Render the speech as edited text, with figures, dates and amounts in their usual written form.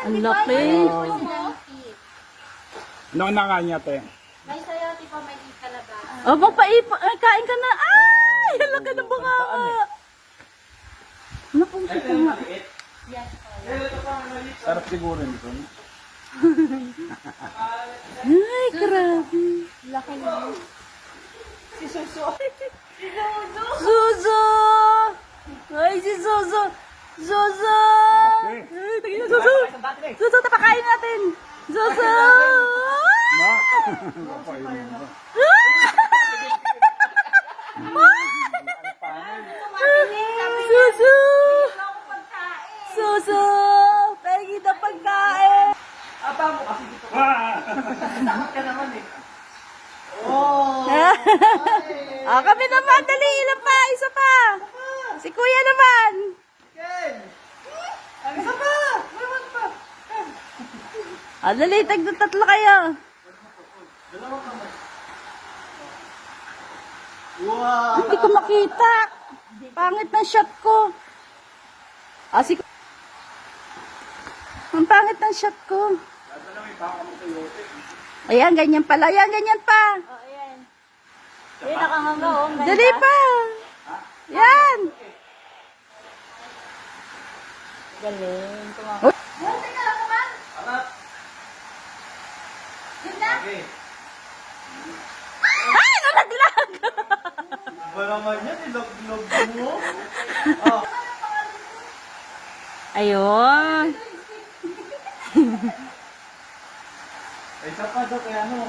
Ang laki. Ano na nga niya, te? May sayote pa, may kalabas. O, papaipa. Ay, kain ka na. Ay, ang laki ng bunganga. Naku, ito nga. Sarap siguro nito. Ay, grabe. Laki na. Si Suso. Suso! Ay, si Suso! Suso! Ay, tingin na, Suso! Suso, tapakain natin! Suso! Ma? Suso! Suso! Pegi na pagkain! Ah, kami naman, dali, ilan pa, isa pa. Si Kuya naman. Ah, dali, tatlo kayo. Wow! Hindi ko makita. Pangit ng shot ko. Ah, ang pangit ng shot ko. Ayan, ganyan pala. Ayan, ganyan pa. Oh, ayan. Ayan, nakanganga, oh. Ang ganda. Dali pa. Yan. Galing. Oh. Ay, nalaglag. Ba naman yan, ilog-log mo? Ayun. Ay, isa pa daw, kaya ano,